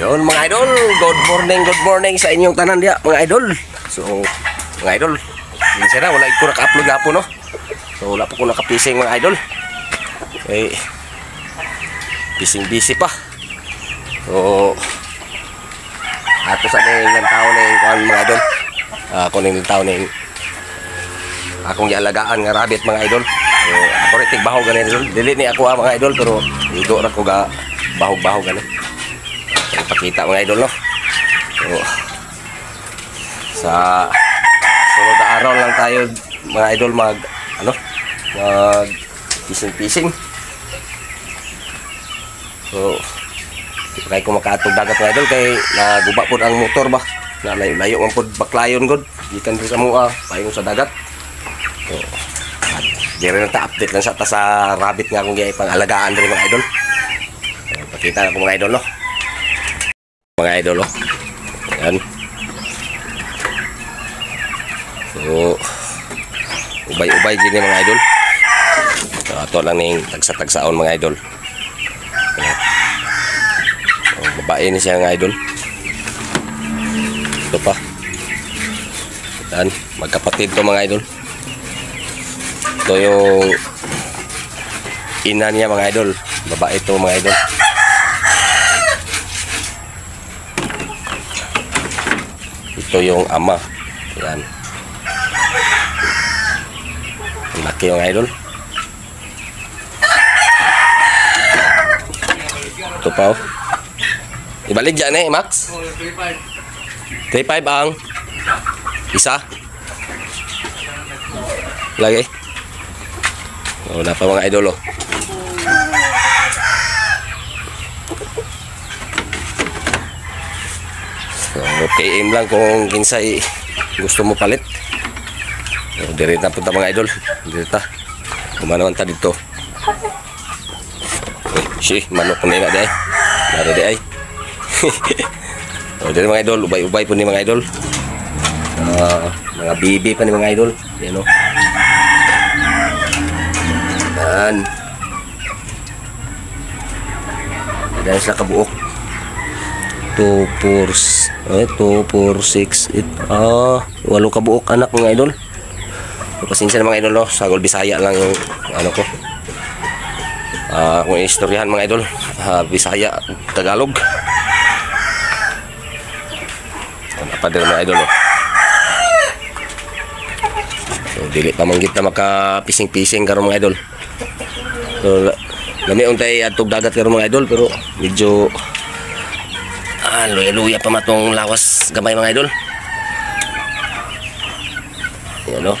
Yun mga idol, good morning sa inyong tanan dia mga idol. So mga idol, minsan na wala ko naka-upload na po no. So wala pa ko nakapising mga idol. Okay, busy pa. So ato sa ng tao ng mga idol. Ako ng tao ng akong gialagaan nga rabbit mga idol. So ako rin tigbaho ganun idol. Dili ni ako mga idol pero ido ra ko ga bahog ganun. Pakita mga idol no. So, sa sunod na araw lang tayo mga idol mag fishing. So kay ko makaatog dagat mga idol kay naguba pod ang motor ba. Na layo man pod baklayon god gikan sa mua payon sa dagat. So dire na ta update lang sa rabbit nga akong giay pang-alagaan diri mga idol. So, pakita na ko mga idol no. Mga idol oh. Ayan. So ubay gini mga idol. So ato lang ning tagsa-tagsaon mga idol. So, babae ni siya mga idol. Ito pa. Ayan, magkapatid to mga idol. Ito yung ina niya mga idol. Babae to mga idol. Ito yung ama. Yan. Ang laki yung idol. Ito pa oh. Ibalik dyan eh, Max? 3.5 ang isa. Lagi. Wala pa mga idol oh. Okay, aim lang kung kinsay gusto mo palit. So, dire na punta mga idol. Dire ta. Kumanawan ta dito. Manok po na di ay. Nari di ay. So, dire mga idol, ubay po ni mga idol. Mga bibi pa ni mga idol. Yan o. Yan. Dahil sa kabuok. 2, 4, 6, 8, 8 kabuok anak mga idol. Pasensya na mga idol no, sagol Bisaya lang yung ano ko. Kung istoryahan mga idol, Bisaya, Tagalog. Apa din mga idol no. So dili pa manggit na makapising-pising karon mga idol. So lami untay adtog dagat karon mga idol pero medyo luya-luya pa matong lawas gamay mga idol. Yan o.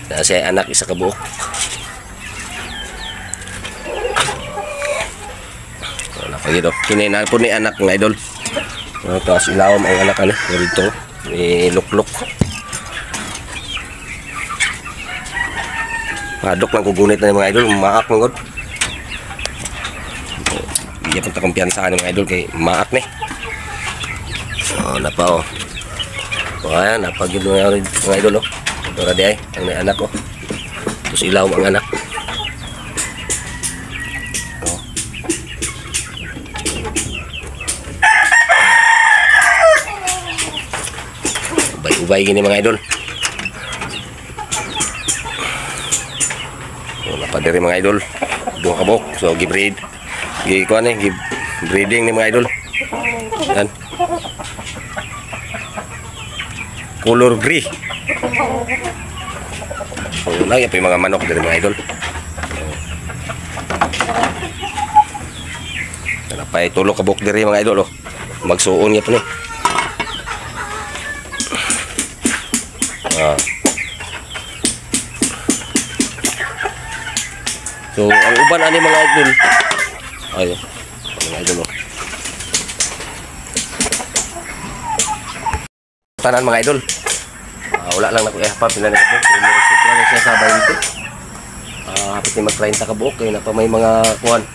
Kasi anak isa kabuok. Napagid o. Kininan po ni anak mga idol. Tapos ilawam ang anak ano. Dito. Ilukluk. Padok lang kugunit na mga idol. Maak mga god. Iya pun kumpiyansahan mga idol kay maak ni. So napa oh. Ayan, napagid mga idol oh. Ito di ay ang anak oh. Terus ilaw ang anak. Oh. Ubay gini mga idol. So napadiri mga idol. Duha kabok. So gibreed. Gikuan eh, breeding ni mga idol. Yan. Color gray. So lang yung mga manok dari mga idol. Napay tulo kabuk diri mga idol oh. Magsuon niya po ni. So ang uban ani mga idol. Ayo, mga idol oh. Tanan mga idol. Wala lang na ko pa pila na ko. Primero sutra na siya sa 20. Hapit ni mag-30 ka buok kay napa may mga kuan.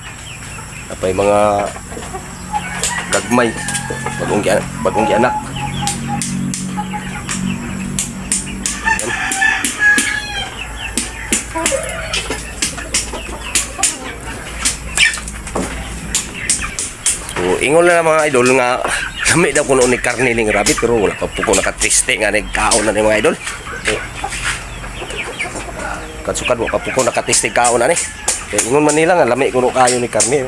Napay mga gagmay. Bagong anak. Ingon na mga idol nga lami daw kuno ni karne ning rabbit pero wala pa po ko nakateste nga nagkaon na ni mga idol. Katsukan mo pa po ko nakateste kaon na ni. Kaya ingon man nila nga lami kuno kayo ni karne.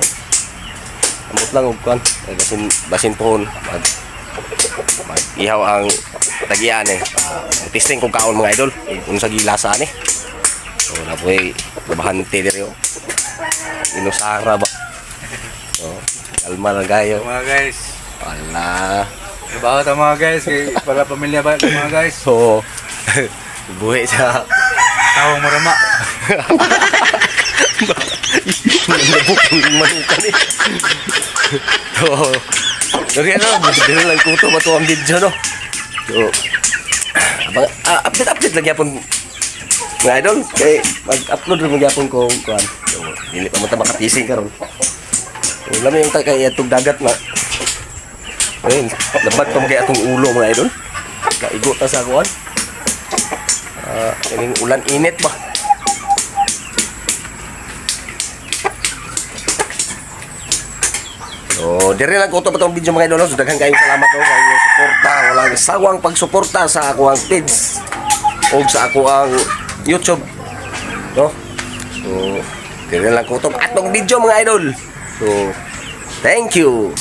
Amot lang og kan. Basin po ihaw ang tagian eh. Testing kung kaon mga idol. Kung sa gilasa ni. So na po babahan ng teler yo. Inusara ba? So, kalma lang kayo. Mga guys. Wala. Trabaho tayo mga guys. Para pamilya ba mga guys? So, buhay sa Tawang marama. nabuk yung manukan eh. So, okay no, dito lang kuto ba ito ang video no? So, update lang yapon mga idol. Kaya mag-upload rin magyapon ko kuhan. So, hindi pa mo ito makapising karon. So, alam mo yung kaya itong dagat na. Ayun, labat pa mo kaya itong ulo mga idol. Kaigo ta sa kuhan. Ining ulan init ba? So, dire lang ko ito pa itong video mga idol. So, daghang kayong salamat sa inyong suporta. Walang sawang pagsuporta sa ako ang page o sa ako ang YouTube. No? So, dire lang ko ito atong video mga idol. So, thank you.